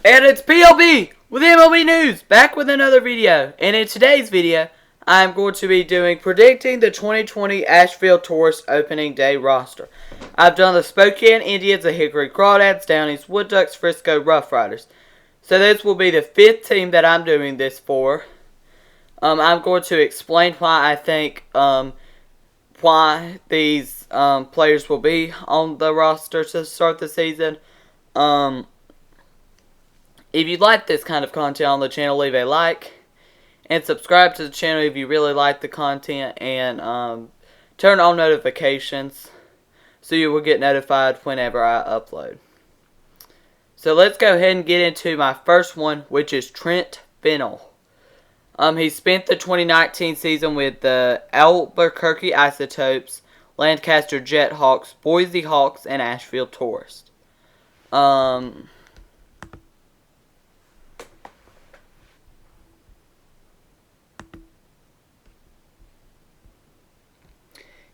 And it's PLB with MLB News, back with another video. And in today's video, I'm going to be predicting the 2020 Asheville Tourist opening day roster. I've done the Spokane Indians, the Hickory Crawdads, Downeys Wood Ducks, Frisco Rough Riders. So this will be the fifth team that I'm doing this for. I'm going to explain why I think why these players will be on the roster to start the season. If you like this kind of content on the channel, leave a like and subscribe to the channel if you really like the content, and turn on notifications so you will get notified whenever I upload. So let's go ahead and get into my first one, which is Trent Fennell. He spent the 2019 season with the Albuquerque Isotopes, Lancaster Jethawks, Boise Hawks, and Asheville Tourist.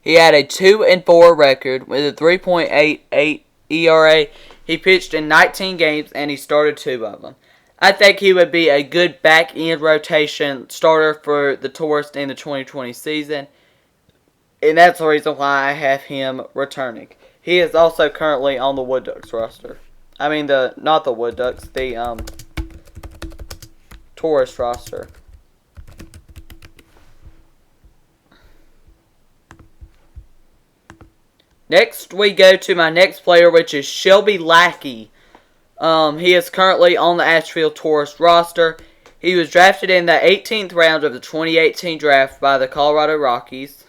He had a 2-4 record with a 3.88 ERA. He pitched in 19 games and he started 2 of them. I think he would be a good back-end rotation starter for the Tourist in the 2020 season. And that's the reason why I have him returning. He is also currently on the Wood Ducks roster. I mean, not the Wood Ducks, the Tourist roster. Next, we go to my next player, which is Shelby Lackey. He is currently on the Asheville Tourist roster. He was drafted in the 18th round of the 2018 draft by the Colorado Rockies.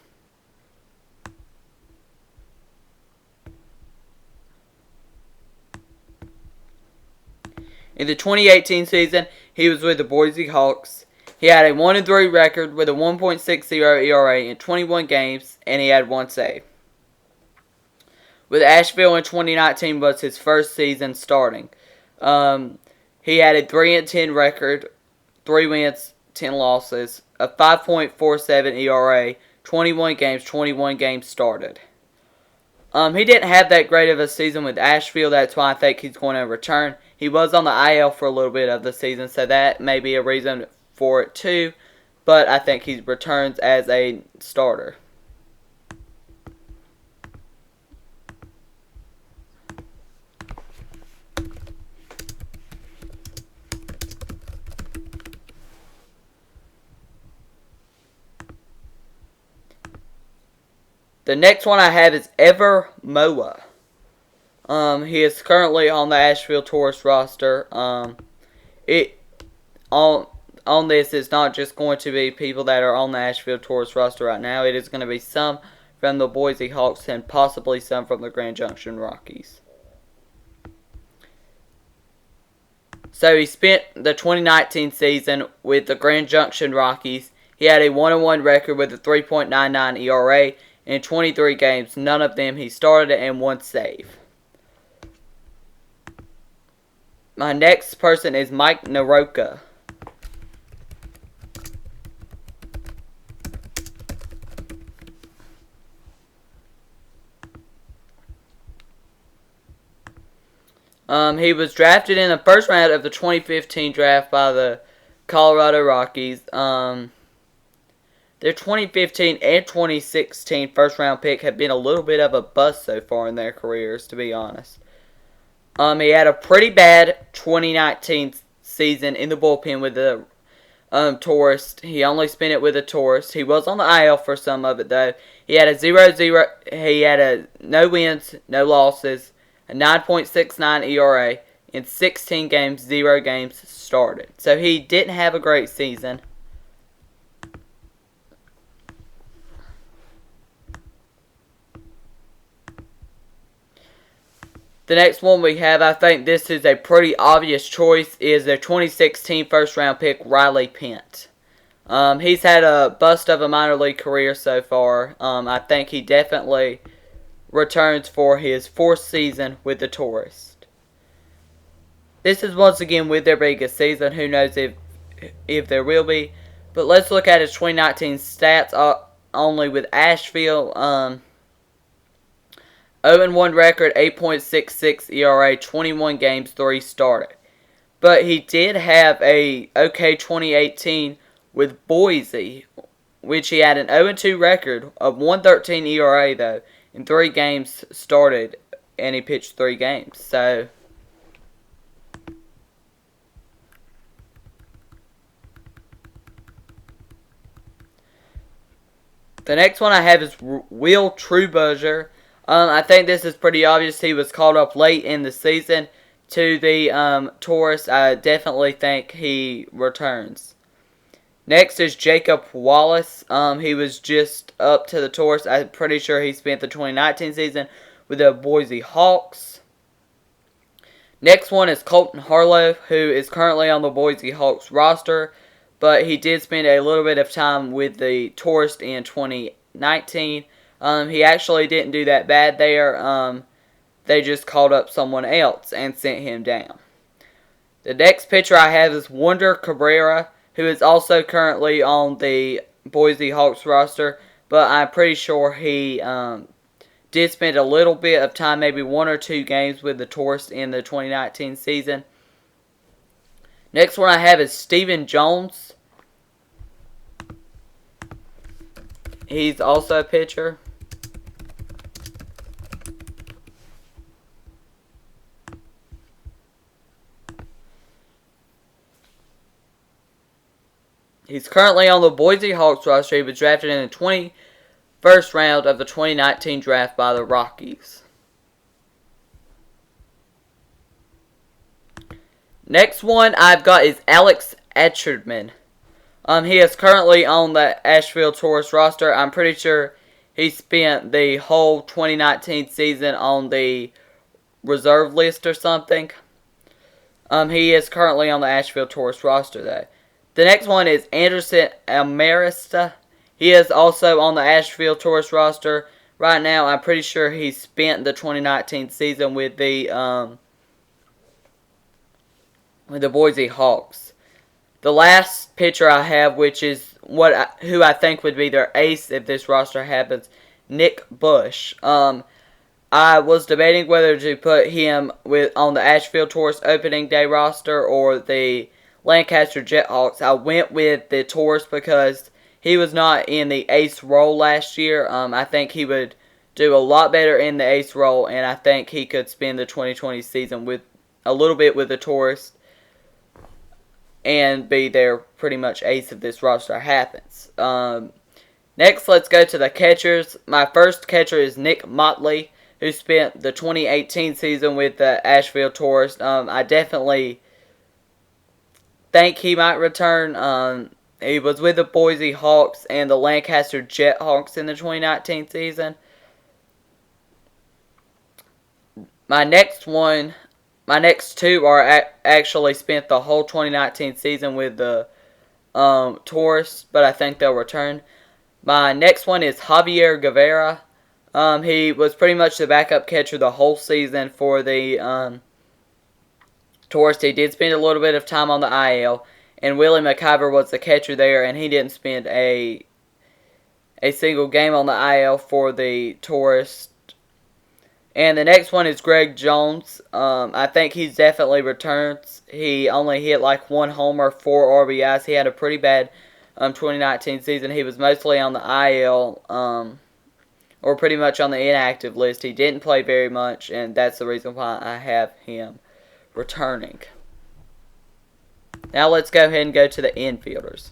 In the 2018 season, he was with the Boise Hawks. He had a 1-3 record with a 1.60 ERA in 21 games, and he had 1 save. With Asheville in 2019 was his first season starting. He had a 3-10 record, 3 wins, 10 losses, a 5.47 ERA, 21 games started. He didn't have that great of a season with Asheville. That's why I think he's going to return. He was on the IL for a little bit of the season, so that may be a reason for it too. But I think he returns as a starter. The next one I have is Ever Moa. He is currently on the Asheville Tourist roster. On this, it's not just going to be people that are on the Asheville Tourist roster right now. It is going to be some from the Boise Hawks and possibly some from the Grand Junction Rockies. So he spent the 2019 season with the Grand Junction Rockies. He had a 1-1 record with a 3.99 ERA. In 23 games, none of them he started, and 1 save. My next person is Mike Naroka. He was drafted in the first round of the 2015 draft by the Colorado Rockies. Their 2015 and 2016 first-round pick have been a little bit of a bust so far in their careers, to be honest. He had a pretty bad 2019 season in the bullpen with the Tourist. He only spent it with the Tourist. He was on the IL for some of it, though. He had a 0-0. He had a no wins, no losses, a 9.69 ERA in 16 games, 0 games started. So he didn't have a great season. The next one we have, I think this is a pretty obvious choice, is their 2016 first-round pick, Riley Pent. He's had a bust of a minor league career so far. I think he definitely returns for his 4th season with the Tourist. This is once again with their biggest season. Who knows if there will be. But let's look at his 2019 stats only with Asheville. 0-1 record, 8.66 ERA, 21 games, 3 started. But he did have a okay 2018 with Boise, which he had an 0-2 record, a 1.13 ERA though, in 3 games started, and he pitched 3 games. So the next one I have is Will Truebuzzer. I think this is pretty obvious. He was called up late in the season to the Taurus. I definitely think he returns. Next is Jacob Wallace. He was just up to the Taurus. I'm pretty sure he spent the 2019 season with the Boise Hawks. Next one is Colton Harlow, who is currently on the Boise Hawks roster, but he did spend a little bit of time with the Taurus in 2019. He actually didn't do that bad there. They just called up someone else and sent him down. The next pitcher I have is Wander Cabrera, who is also currently on the Boise Hawks roster, but I'm pretty sure he did spend a little bit of time, maybe 1 or 2 games with the Taurus in the 2019 season. Next one I have is Stephen Jones. He's also a pitcher. He's currently on the Boise Hawks roster. He was drafted in the 21st round of the 2019 draft by the Rockies. Next one I've got is Alex Atchardman. He is currently on the Asheville Taurus roster. I'm pretty sure he spent the whole 2019 season on the reserve list or something. He is currently on the Asheville Taurus roster though. The next one is Anderson Amarista. He is also on the Asheville Taurus roster. Right now, I'm pretty sure he spent the 2019 season with the Boise Hawks. The last pitcher I have, which is who I think would be their ace if this roster happens, Nick Bush. I was debating whether to put him on the Asheville Taurus opening day roster or the Lancaster Jethawks. I went with the Taurus because he was not in the ace role last year. I think he would do a lot better in the ace role, and I think he could spend the 2020 season with a little bit with the Taurus and be their pretty much ace if this roster happens. Next, let's go to the catchers. My first catcher is Nick Motley, who spent the 2018 season with the Asheville Taurus. I definitely think he might return. He was with the Boise Hawks and the Lancaster Jethawks in the 2019 season. My next two are actually spent the whole 2019 season with the Taurus, but I think they'll return. My next one is Javier Guevara. He was pretty much the backup catcher the whole season for the Taurus. He did spend a little bit of time on the IL, and Willie McIver was the catcher there, and he didn't spend a single game on the IL for the Taurus. And the next one is Greg Jones. I think he definitely returns. He only hit like 1 homer, 4 RBIs. He had a pretty bad 2019 season. He was mostly on the IL, or pretty much on the inactive list. He didn't play very much, and that's the reason why I have him returning. Now let's go ahead and go to the infielders.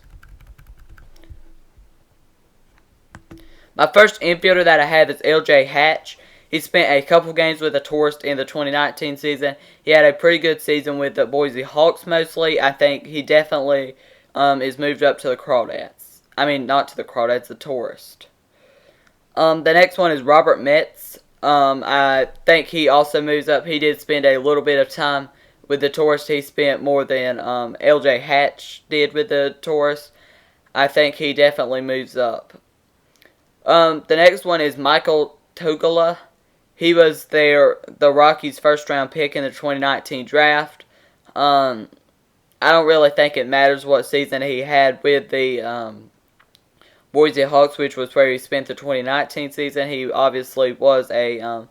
My first infielder that I have is LJ Hatch. He spent a couple games with the Taurus in the 2019 season. He had a pretty good season with the Boise Hawks mostly. I think he definitely is moved up to the Crawdads. I mean, not to the Crawdads, the Taurus. The next one is Robert Metz. I think he also moves up. He did spend a little bit of time with the Taurus. He spent more than LJ Hatch did with the Taurus. I think he definitely moves up. The next one is Michael Togola. He was the Rockies' first-round pick in the 2019 draft. I don't really think it matters what season he had with the Boise Hawks, which was where he spent the 2019 season. He obviously was a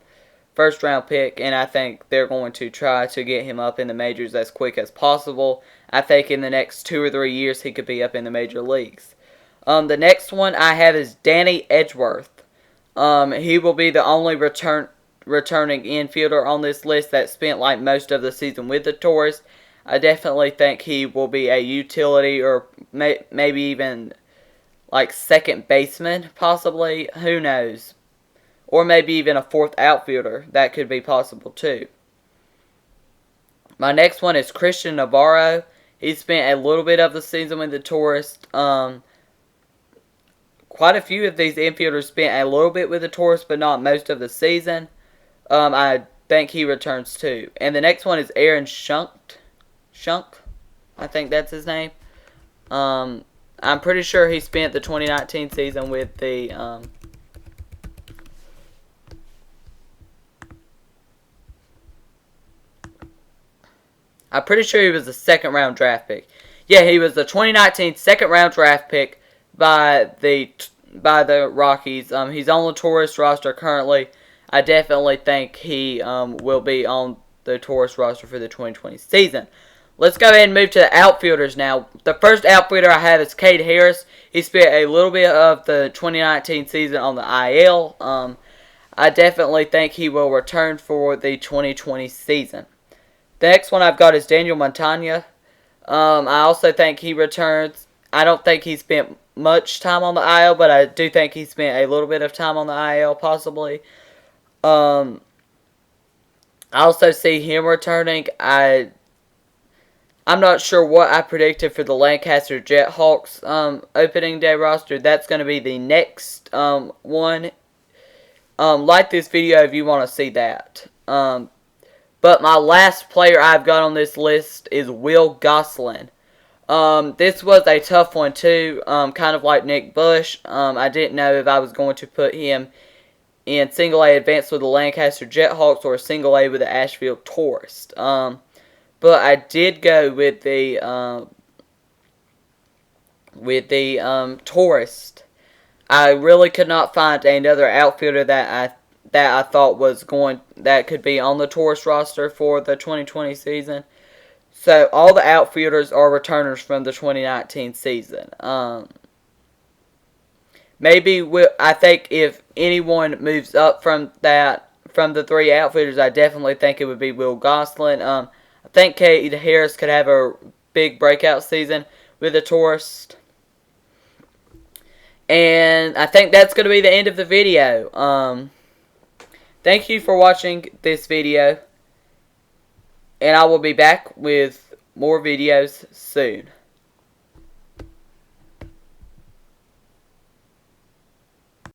first-round pick, and I think they're going to try to get him up in the majors as quick as possible. I think in the next 2 or 3 years he could be up in the major leagues. The next one I have is Danny Edgeworth. He will be the only returning infielder on this list that spent like most of the season with the Tourists. I definitely think he will be a utility or maybe even like second baseman, possibly. Who knows? Or maybe even a fourth outfielder. That could be possible too. My next one is Christian Navarro. He spent a little bit of the season with the Tourists. Quite a few of these infielders spent a little bit with the Tourists, but not most of the season. I think he returns too. And the next one is Aaron Shunk. I think that's his name. I'm pretty sure he spent the 2019 season with the I'm pretty sure he was the second-round draft pick. Yeah, he was the 2019 second-round draft pick by the Rockies. He's on the Tourist roster currently. I definitely think he will be on the Tourist roster for the 2020 season. Let's go ahead and move to the outfielders now. The first outfielder I have is Cade Harris. He spent a little bit of the 2019 season on the IL. I definitely think he will return for the 2020 season. The next one I've got is Daniel Montana. I also think he returns. I don't think he spent much time on the IL, but I do think he spent a little bit of time on the IL, possibly. I also see him returning. I'm not sure what I predicted for the Lancaster Jethawks opening day roster. That's going to be the next one. Like this video if you want to see that. But my last player I've got on this list is Will Gosselin. This was a tough one too, kind of like Nick Bush. I didn't know if I was going to put him in single A advanced with the Lancaster Jethawks or single A with the Asheville Tourists. But I did go with the Tourist. I really could not find another outfielder that I thought that could be on the Tourist roster for the 2020 season. So all the outfielders are returners from the 2019 season. I think if anyone moves up from the 3 outfielders, I definitely think it would be Will Gosselin. I think Cade Harris could have a big breakout season with the Tourist. And I think that's going to be the end of the video. Thank you for watching this video. And I will be back with more videos soon.